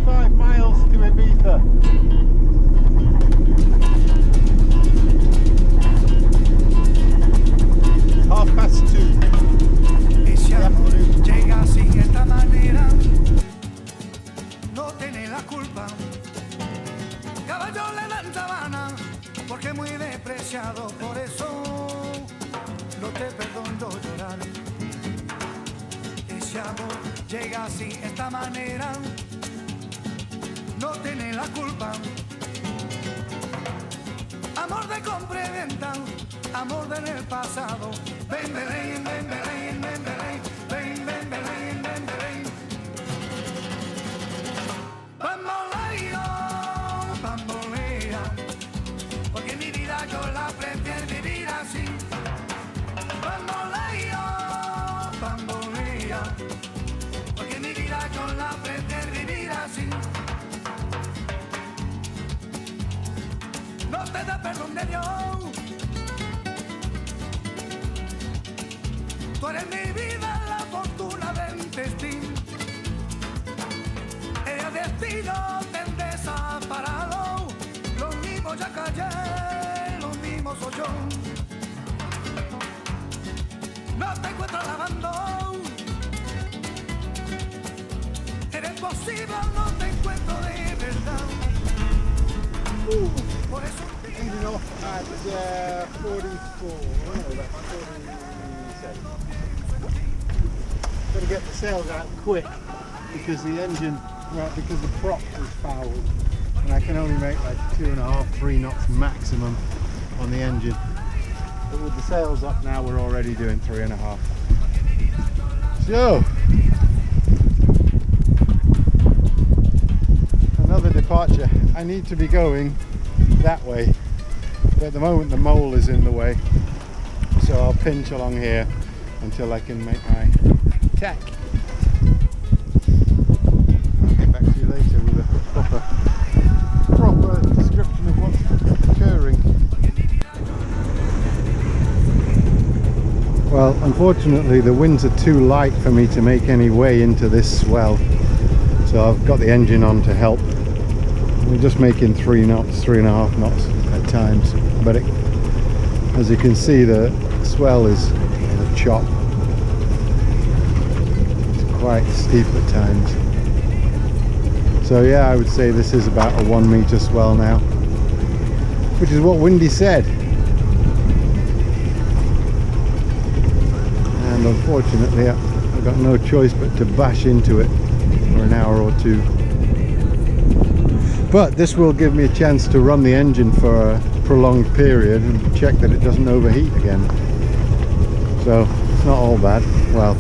25 miles to Ibiza. Half past 2. Ese amor llega así, esta manera, no tiene la culpa. Caballo le dan sabana, porque muy despreciado, por eso no te perdono llorar. Ese amor llega así, esta manera, no tiene la culpa. Amor de compra y venta, amor del pasado. Ven, ven, ven, ven, ven, ven, ven, ven, ven, ven, ven, ven, ven. Bamboleo, bambolea, porque mi vida yo la prefiero vivir así. Bamboleo, bambolea, porque mi vida yo la prefiero vivir así. No te da perdón de Dios. Tú eres mi vida, la fortuna del destino. El destino te desaparado. Los mismos ya callé, los mismos soy yo. No te encuentro lavando. Eres posible, no te encuentro de verdad. Por eso Ending off at 44. Oh, that's 47. Got to get the sails out quick because the engine, right, because the prop is fouled, and I can only make like 2.5, 3 knots maximum on the engine. But with the sails up now, we're already doing 3.5. So another departure. I need to be going that way, but at the moment the mole is in the way, so I'll pinch along here until I can make my tack. I'll get back to you later with a proper description of what's occurring. Well, unfortunately the winds are too light for me to make any way into this swell, so I've got the engine on to help. We're just making 3 knots, 3.5 knots at times, but as you can see, the swell is a chop. It's quite steep at times. So yeah, I would say this is about a 1 meter swell now, which is what Windy said. And unfortunately, I've got no choice but to bash into it for an hour or two. But this will give me a chance to run the engine for a prolonged period and check that it doesn't overheat again. So it's not all bad. Well,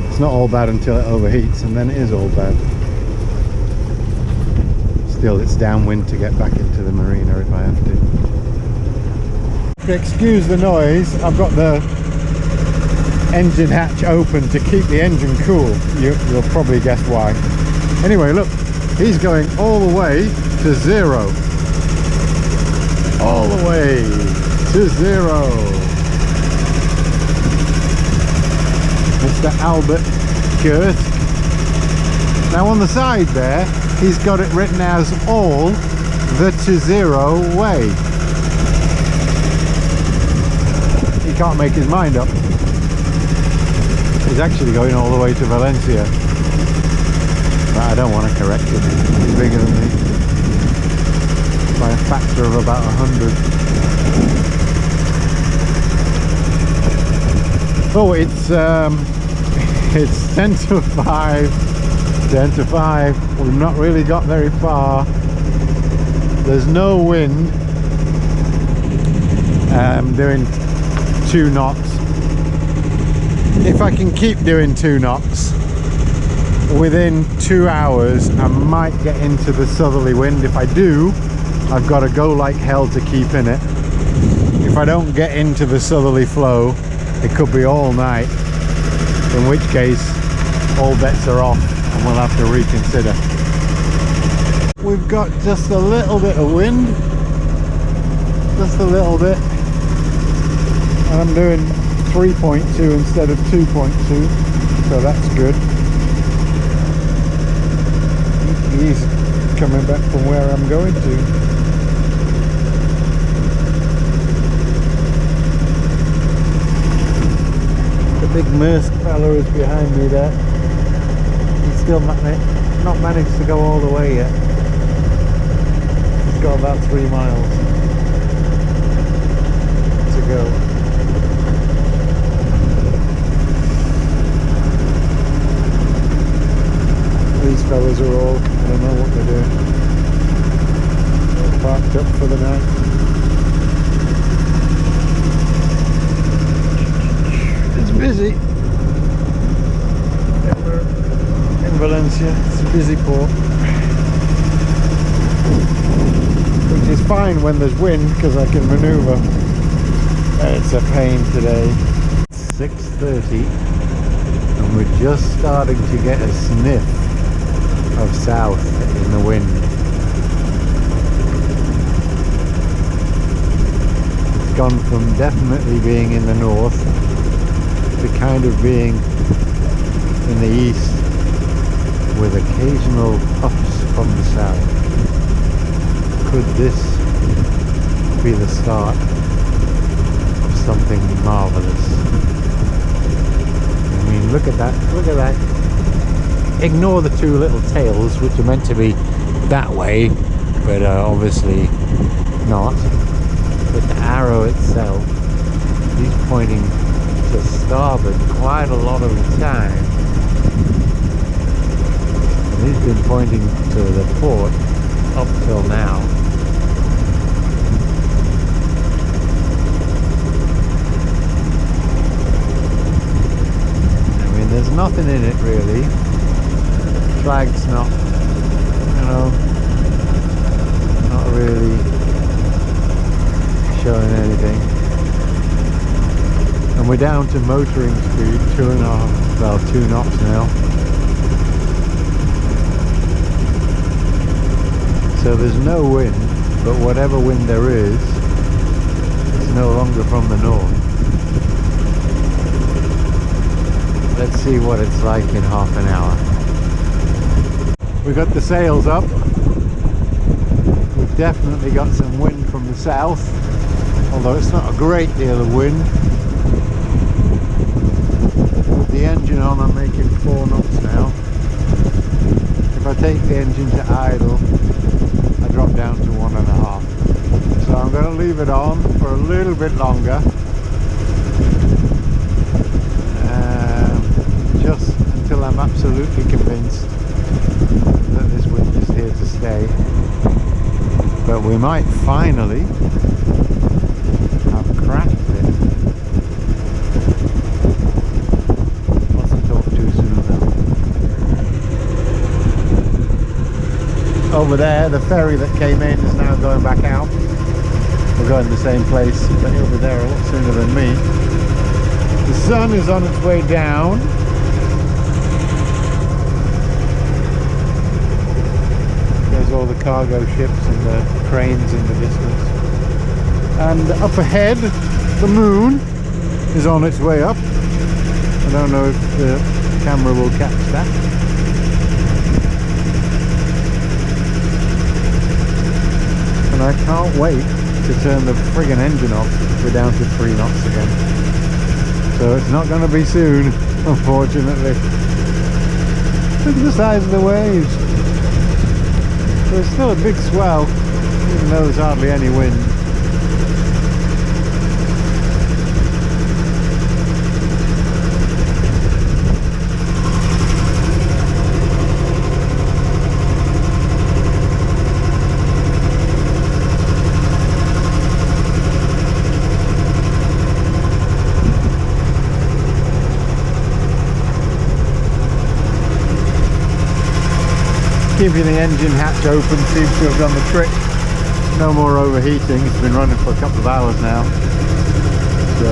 it's not all bad until it overheats, and then it is all bad. Still, it's downwind to get back into the marina if I have to. Excuse the noise, I've got the engine hatch open to keep the engine cool. You'll probably guess why. Anyway, look. He's going all the way to 0. All the way to 0. Mr. Albert Kursk. Now on the side there, he's got it written as all the to 0 way. He can't make his mind up. He's actually going all the way to Valencia. But I don't want to correct him. He's bigger than me by a factor of about 100. Oh, it's 10 to 5. 10 to 5. We've not really got very far. There's no wind. I'm doing 2 knots. If I can keep doing 2 knots, within 2 hours I might get into the southerly wind. If I do, I've got to go like hell to keep in it. If I don't get into the southerly flow, it could be all night, in which case all bets are off and we'll have to reconsider. We've got just a little bit of wind, just a little bit, and I'm doing 3.2 instead of 2.2, so that's good. He's coming back from where I'm going to. The big Maersk fella is behind me there. He's still not managed to go all the way yet. He's got about 3 miles to go. These fellas are all, I don't know what they're doing. They're parked up for the night. It's busy. Yeah, we're in Valencia. It's a busy port. Which is fine when there's wind because I can maneuver. It's a pain today. It's 6:30 and we're just starting to get a sniff of south in the wind. It's gone from definitely being in the north to kind of being in the east with occasional puffs from the south. Could this be the start of something marvelous? I mean, look at that, look at that. Ignore the two little tails which are meant to be that way but are obviously not, but the arrow itself, he's pointing to starboard quite a lot of the time, and he's been pointing to the port up till now. I mean, there's nothing in it really. Flag's not, you know, not really showing anything. And we're down to motoring speed, 2.5, well, 2 knots now. So there's no wind, but whatever wind there is, it's no longer from the north. Let's see what it's like in half an hour. We've got the sails up. We've definitely got some wind from the south, although it's not a great deal of wind. With the engine on, I'm making 4 knots now. If I take the engine to idle, I drop down to 1.5. So I'm going to leave it on for a little bit longer, just until I'm absolutely convinced that this wind is here to stay. But we might finally have cracked it. Mustn't talk too soon though. Over there, the ferry that came in is now going back out. We're going to the same place, but he'll be there a lot sooner than me. The sun is on its way down. All the cargo ships and the cranes in the distance, and up ahead the moon is on its way up. I don't know if the camera will catch that. And I can't wait to turn the friggin' engine off. We're down to 3 knots again, so it's not going to be soon, unfortunately. Look at the size of the waves. There's still a big swell, even though there's hardly any wind. Keeping the engine hatch open seems to have done the trick. No more overheating. It's been running for a couple of hours now. So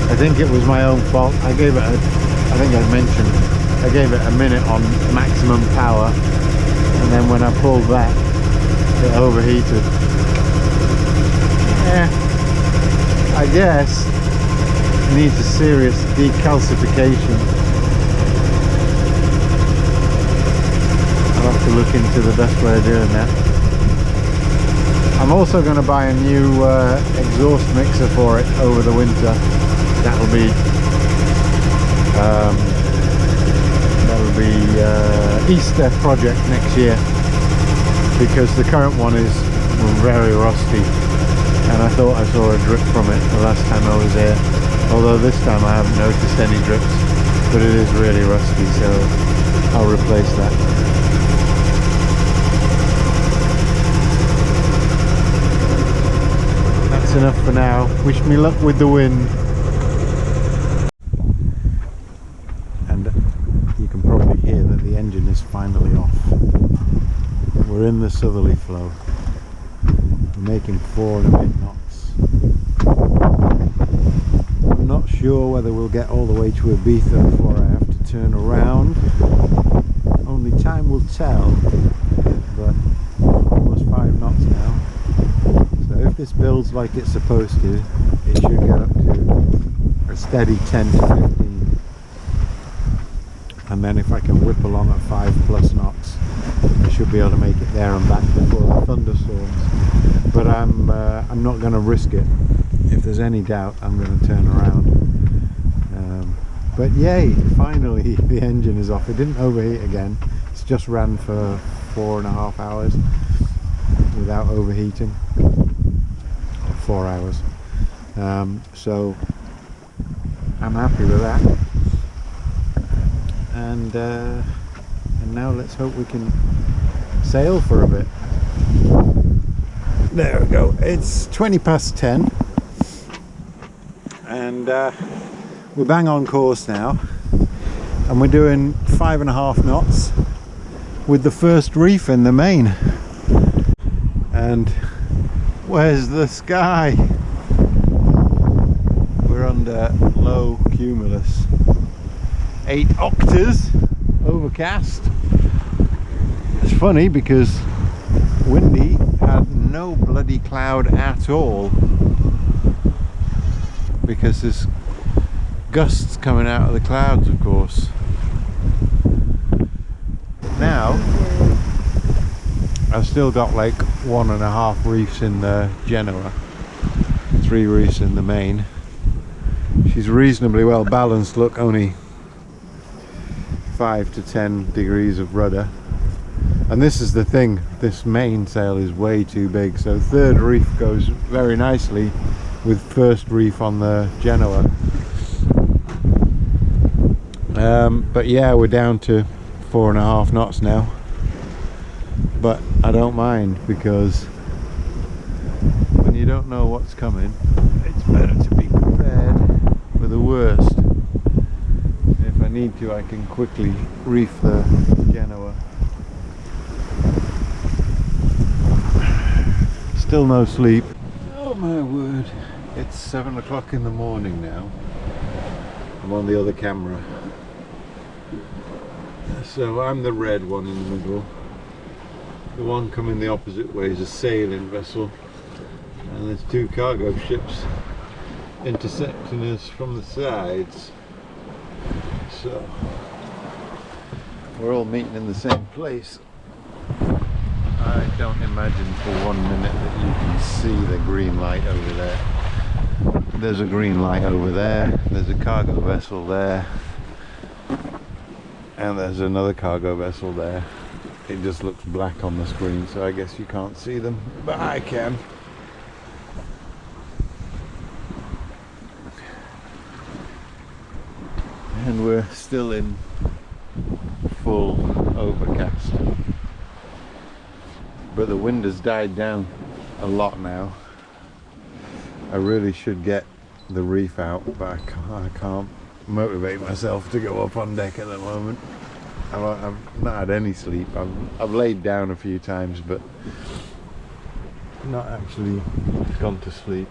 I think it was my own fault. I gave it I think I mentioned, I gave it a minute on maximum power, and then when I pulled back, it overheated. Yeah, I guess it needs a serious decalcification. I'll have look into the best way of doing that. I'm also going to buy a new exhaust mixer for it over the winter. That'll be Easter project next year, because the current one is very rusty, and I thought I saw a drip from it the last time I was here, although this time I haven't noticed any drips, but it is really rusty, so I'll replace that. That's enough for now. Wish me luck with the wind. You can probably hear that the engine is finally off. We're in the southerly flow. We're making 4 and a bit knots. I'm not sure whether we'll get all the way to Ibiza before I have to turn around. Only time will tell. But almost 5 knots now. So if this builds like it's supposed to, it should get up to a steady 10 to 15. And then if I can whip along at 5+ knots, I should be able to make it there and back before the thunderstorms. But I'm not going to risk it. If there's any doubt, I'm going to turn around. But yay, finally the engine is off. It didn't overheat again. It's just ran for 4.5 hours without overheating, or 4 hours. So I'm happy with that. And now let's hope we can sail for a bit. There we go. It's 10:20 and we're bang on course now, and we're doing 5.5 knots with the first reef in the main. And where's the sky? We're under low cumulus, 8 octaves, overcast. It's funny because windy had no bloody cloud at all, because there's gusts coming out of the clouds, of course. Now I've still got like 1.5 reefs in the Genoa, 3 reefs in the main. She's reasonably well balanced. Look, only 5 to 10 degrees of rudder. And this is the thing, this mainsail is way too big, so third reef goes very nicely with first reef on the Genoa. But yeah, we're down to 4.5 knots now, but I don't mind, because when you don't know what's coming, it's better to be prepared for the worst. If I need to, I can quickly reef the Genoa. Still no sleep. Oh my word, it's 7 o'clock in the morning now. I'm on the other camera, so I'm the red one in the middle. The one coming the opposite way is a sailing vessel, and there's 2 cargo ships intersecting us from the sides, so we're all meeting in the same place. I don't imagine for 1 minute that you can see the green light over there. There's a green light over there, there's a cargo vessel there, and there's another cargo vessel there. It just looks black on the screen, so I guess you can't see them, but I can. And we're still in full overcast, but the wind has died down a lot now. I really should get the reef out, but I can't motivate myself to go up on deck at the moment. I've not had any sleep. I've laid down a few times, but not actually gone to sleep.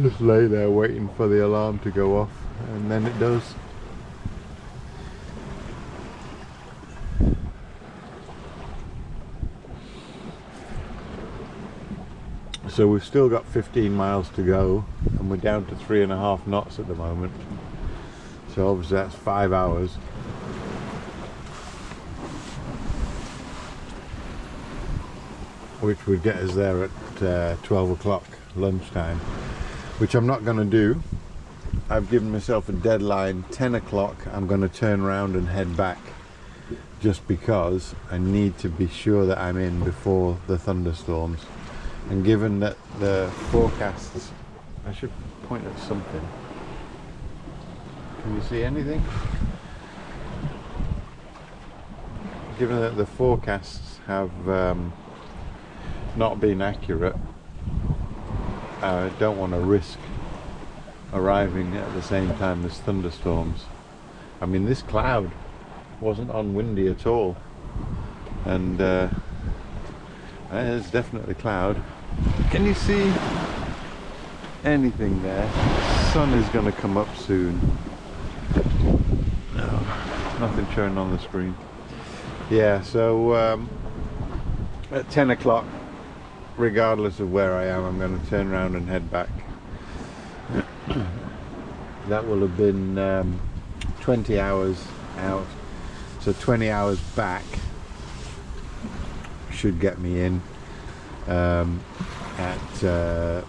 Just lay there waiting for the alarm to go off, and then it does. So we've still got 15 miles to go, and we're down to 3.5 knots at the moment. So obviously that's 5 hours. which would get us there at 12 o'clock lunchtime, which I'm not going to do. I've given myself a deadline, 10 o'clock. I'm going to turn around and head back, just because I need to be sure that I'm in before the thunderstorms. And given that the forecasts, I should point at something. Can you see anything? Given that the forecasts have not been accurate, I don't want to risk arriving at the same time as thunderstorms. I mean, this cloud wasn't on windy at all, and there's definitely cloud. Can you see anything there? The sun is going to come up soon. No, nothing showing on the screen. Yeah, so at 10 o'clock, regardless of where I am, I'm going to turn around and head back. That will have been 20 hours out, so 20 hours back should get me in at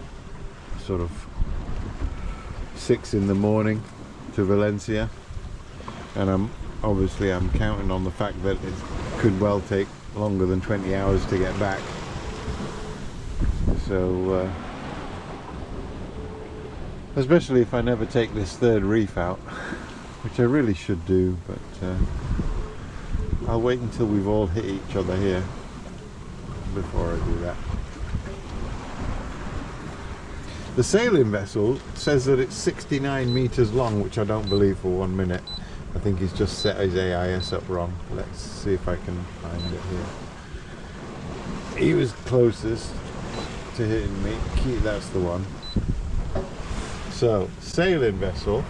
sort of 6 in the morning to Valencia, and I'm counting on the fact that it could well take longer than 20 hours to get back. So especially if I never take this third reef out, which I really should do, but I'll wait until we've all hit each other here before I do that. The sailing vessel says that it's 69 meters long, which I don't believe for 1 minute. I think he's just set his AIS up wrong. Let's see if I can find it here. He was closest to hitting me. That's the one. So, sailing vessel,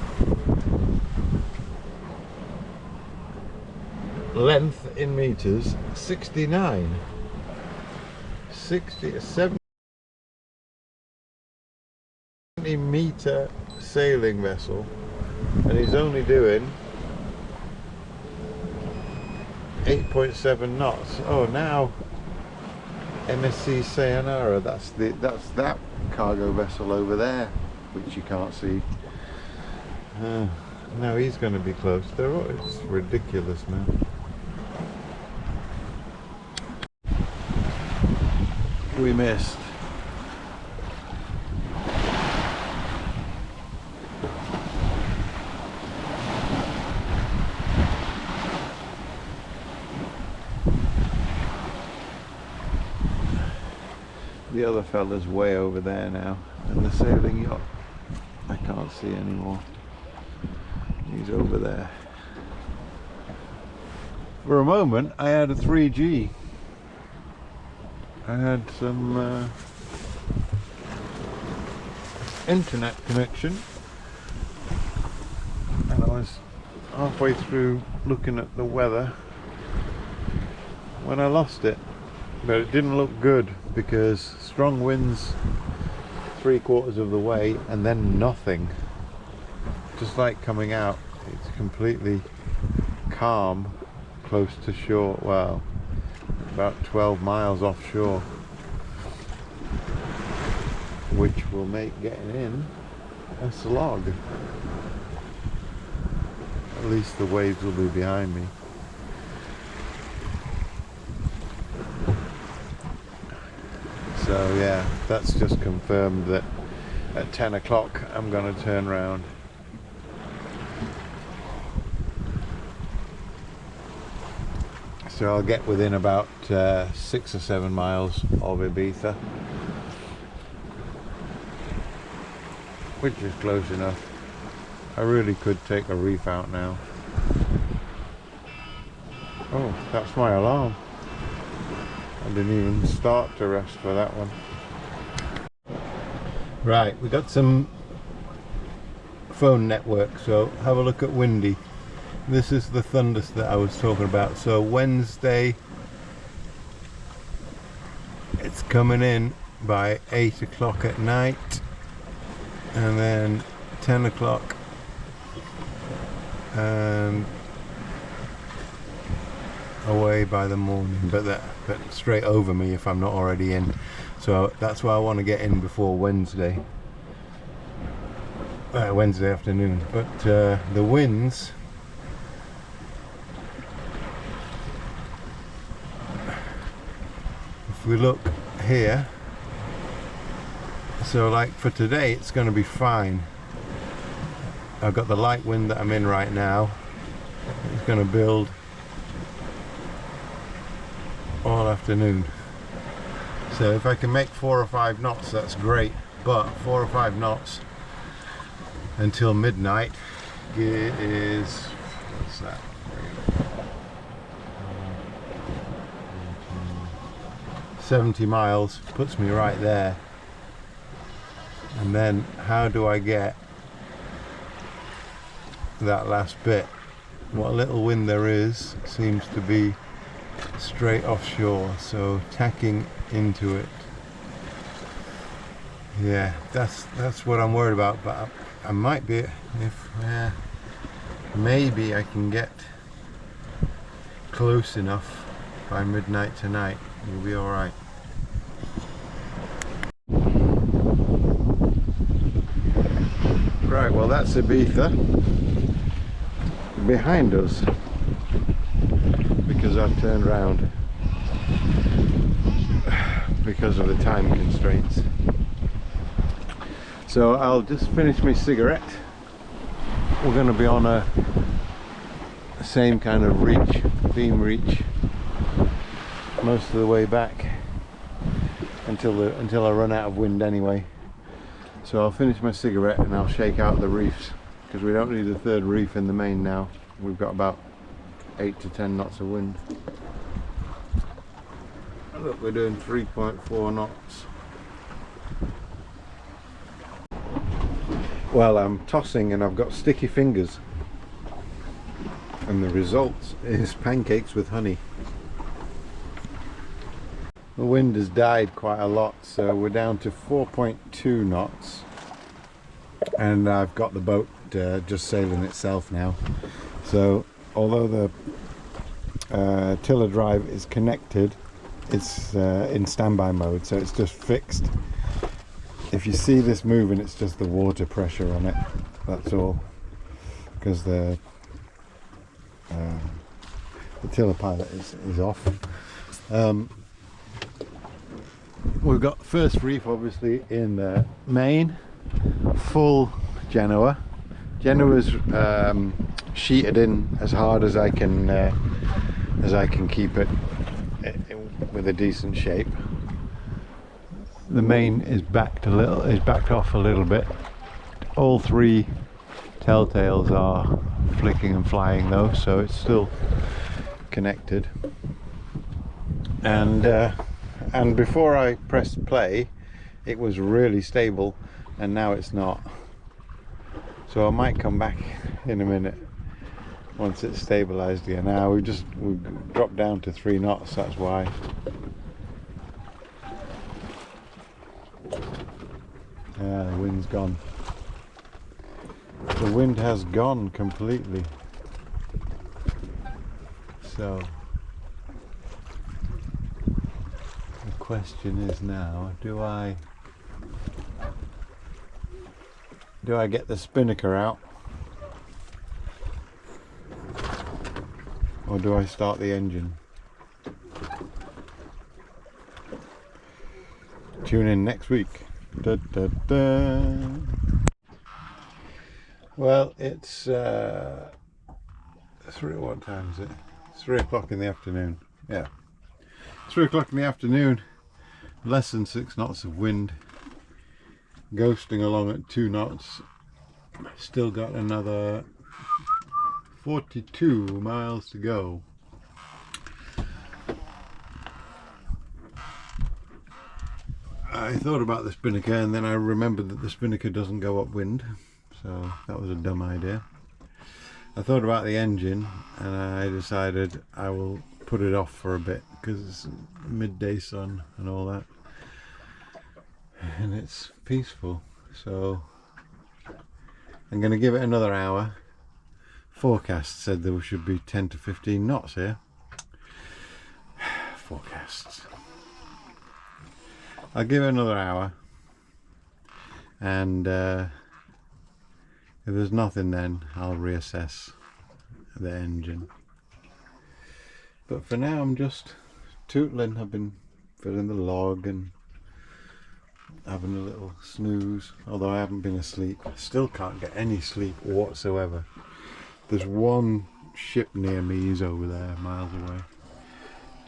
length in meters, 69. 70 meter sailing vessel, and he's only doing 8.7 knots. Oh, now MSC Sayonara, that's that cargo vessel over there, which you can't see. Now he's going to be close. It's ridiculous now. We missed. The other fella's way over there now, and the sailing yacht I can't see anymore. He's over there. For a moment I had a 3G. I had some internet connection, and I was halfway through looking at the weather when I lost it. But it didn't look good, because strong winds 3/4 of the way and then nothing. Just like coming out, it's completely calm close to shore. Well, about 12 miles offshore, which will make getting in a slog. At least the waves will be behind me. So yeah, that's just confirmed that at 10 o'clock I'm going to turn around. So I'll get within about 6 or 7 miles of Ibiza, which is close enough. I really could take a reef out now. Oh, that's my alarm. I didn't even start to rest for that one. Right, we got some phone network, so have a look at windy. This is the thunders that I was talking about. So Wednesday, it's coming in by 8 o'clock at night, and then 10 o'clock, and away by the morning, but straight over me if I'm not already in. So that's why I want to get in before Wednesday afternoon. But the winds, if we look here, so like for today it's going to be fine. I've got the light wind that I'm in right now. It's going to build all afternoon. So if I can make 4 or 5 knots, that's great. But 4 or 5 knots until midnight is, what's that? 70 miles, puts me right there. And then how do I get that last bit? What little wind there is seems to be straight offshore, so tacking into it, yeah, that's what I'm worried about. But I might be, if maybe I can get close enough by midnight tonight, we'll be all right. Right, well that's Ibiza behind us, because I've turned round because of the time constraints. So I'll just finish my cigarette. We're going to be on a same kind of beam reach most of the way back until I run out of wind anyway. So I'll finish my cigarette and I'll shake out the reefs, because we don't need a third reef in the main now. We've got about 8 to 10 knots of wind. Look, we're doing 3.4 knots. Well, I'm tossing and I've got sticky fingers, and the result is pancakes with honey. The wind has died quite a lot, so we're down to 4.2 knots, and I've got the boat just sailing itself now. So although the tiller drive is connected, it's in standby mode, so it's just fixed. If you see this moving, it's just the water pressure on it, that's all, because the tiller pilot is off. We've got first reef obviously in the main, full Genoa. Genoa's sheeted in as hard as I can keep it with a decent shape. The main is backed off a little bit. All 3 telltales are flicking and flying though, so it's still connected. And before I pressed play, it was really stable, and now it's not. So I might come back in a minute once it's stabilized again. Now we've dropped down to 3 knots, that's why. Yeah, the wind's gone. The wind has gone completely. So the question is now, do I get the spinnaker out, or do I start the engine? Tune in next week. Da, da, da. Well, it's what time is it? 3 o'clock in the afternoon. Yeah, 3 o'clock in the afternoon. Less than 6 knots of wind. Ghosting along at 2 knots. Still got another 42 miles to go. I thought about the spinnaker, and then I remembered that the spinnaker doesn't go upwind, so that was a dumb idea. I thought about the engine, and I decided I will put it off for a bit because it's midday sun and all that, and it's peaceful. So I'm going to give it another hour. Forecast said there should be 10 to 15 knots here, forecasts. I'll give it another hour, and if there's nothing, then I'll reassess the engine. But for now I'm just tootling. I've been filling the log and having a little snooze, although I haven't been asleep. I still can't get any sleep whatsoever. There's one ship near me, he's over there miles away.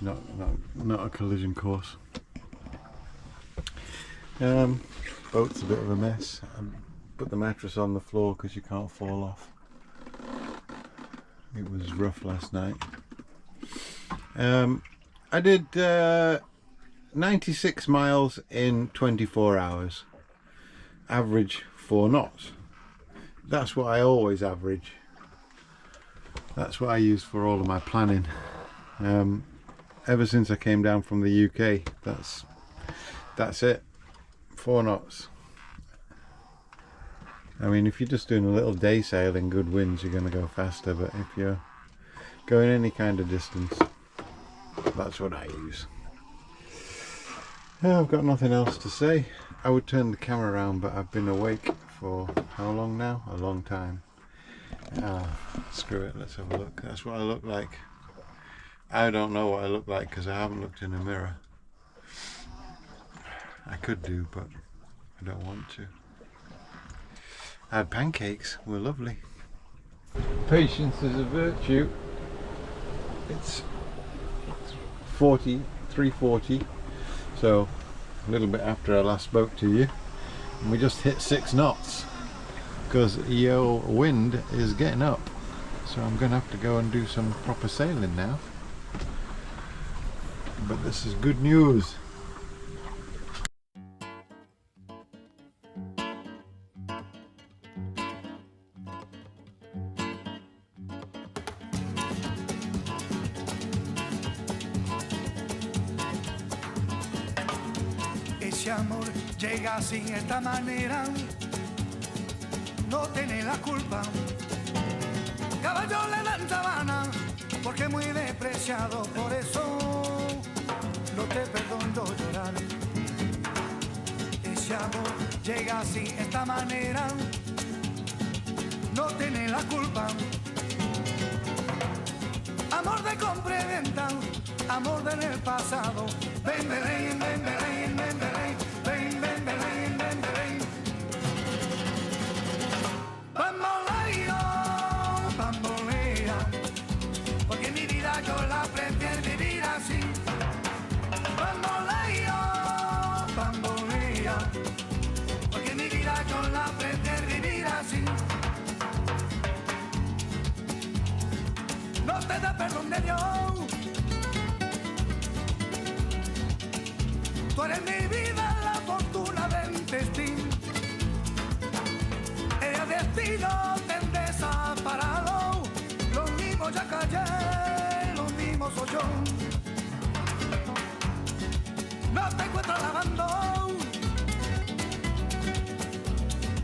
Not a collision course. Boat's a bit of a mess. I put the mattress on the floor because you can't fall off. It was rough last night. I did 96 miles in 24 hours. Average 4 knots. That's what I always average. That's what I use for all of my planning. Ever since I came down from the UK, that's it. 4 knots. I mean, if you're just doing a little day sail in good winds, you're going to go faster, but if you're going any kind of distance, that's what I use. I've got nothing else to say. I would turn the camera around, but I've been awake for how long now? A long time. Screw it, let's have a look. That's what I look like. I don't know what I look like because I haven't looked in a mirror. I could do, but I don't want to. I had pancakes, were lovely. Patience is a virtue. It's 3:40, so a little bit after I last spoke to you, and we just hit 6 knots because your wind is getting up, so I'm gonna have to go and do some proper sailing now. But this is good news. Ese amor llega sin esta manera, no tiene la culpa. Caballo le dan sabana, porque es muy despreciado, por eso no te perdono llorar. Ese amor llega así, esta manera, no tiene la culpa. Amor de compra y venta, amor del pasado. Ven, ven, ven, ven, ven, ven, ven, ven, ven, ven, ven, ven, ven. Bamboleo, bambolea, porque mi vida yo la prefiero vivir así. Bamboleo, bambolea, porque mi vida yo la prefiero vivir así. No te da perdón de Dios. Tú eres mi vida, la fortuna del destino. El destino te desaparado. Lo mismo ya callé, lo mismo soy yo. No te encuentro lavando.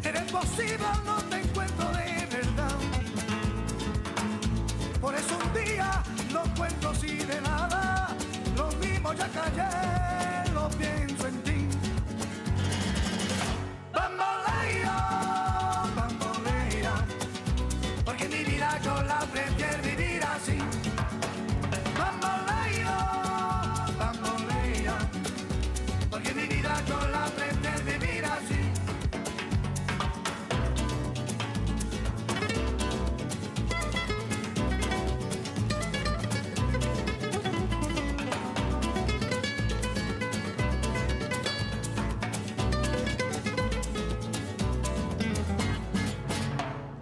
Eres posible, no te encuentro de verdad. Por eso un día lo cuento así de nada. Lo mismo ya callé, lo pienso en ti. Bamboleo, bambolea, porque mi vida yo la prefiero vivir así. Bamboleo, bambolea, porque mi vida yo la prefiero vivir así.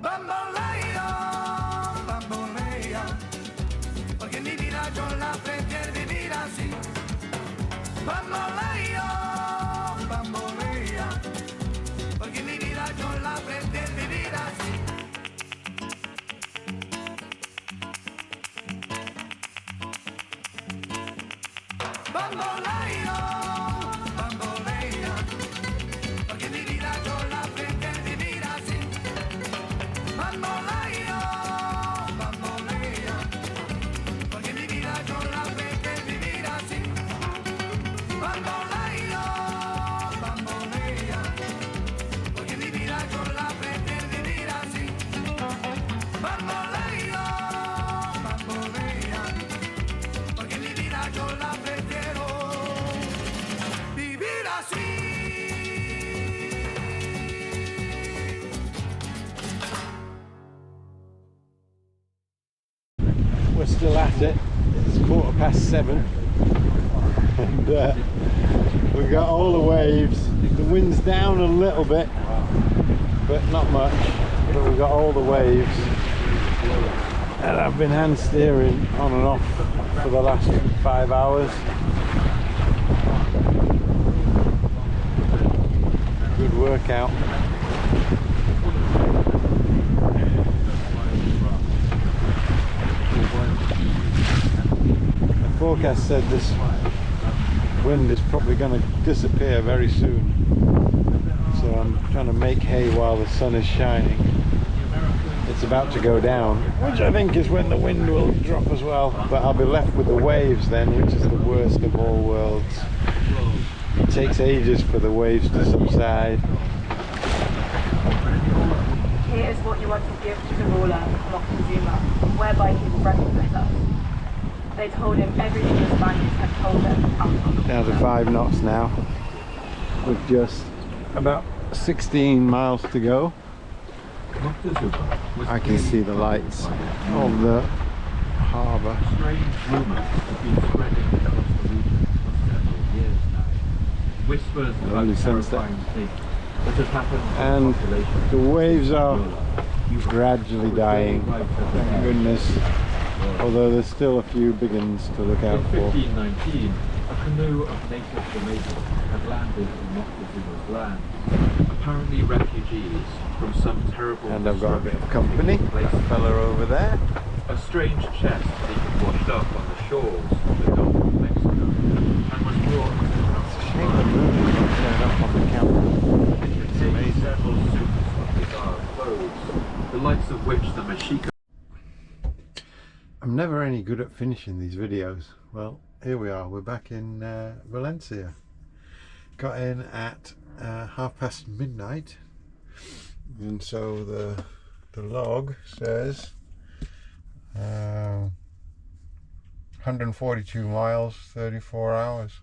Bamboleo, bambolea, porque mi vida yo la prefiero vivir así. Bamboleo, bambolea, porque mi vida yo la prefiero vivir así. Bamboleo, bambolea, porque mi vida yo la prefiero vivir así. we're still at it. It's 7:15 and we got all the waves. The wind's down a little bit, but not much, but we got all the waves, and I've been hand steering on and off for the last 5 hours. Good workout. The forecast said this wind is probably going to disappear very soon, so I'm trying to make hay while the sun is shining. It's about to go down, which I think is when the wind will drop as well, but I'll be left with the waves then, which is the worst of all worlds. It takes ages for the waves to subside. Here's what you want to give to the ruler, not consumer, whereby he will recognize us. They told him everything the Spaniards had told them out on the Down to 5 knots now, with just about 16 miles to go. I can see the lights of the harbour. Strange rumours have been spreading across the region for several years now. Whispers Lovely about sunset. terrifying things that have happened to And the population. the waves are gradually dying, thank goodness, although there's still a few big ones to look out In for. 1519, a canoe of native Jamaicans had landed in Moctezuma's land. Apparently refugees from some terrible And I've got a bit of destruction company, taking place that fella over there. A strange chest had washed up on the shores of the Gulf of Mexico and was brought to the Shame the moon is not showing up on the camera. It contained several suits of bizarre clothes, the likes of which the Mexica. I'm never any good at finishing these videos. Well, here we are, we're back in Valencia. Got in at midnight, and so the log says 142 miles, 34 hours.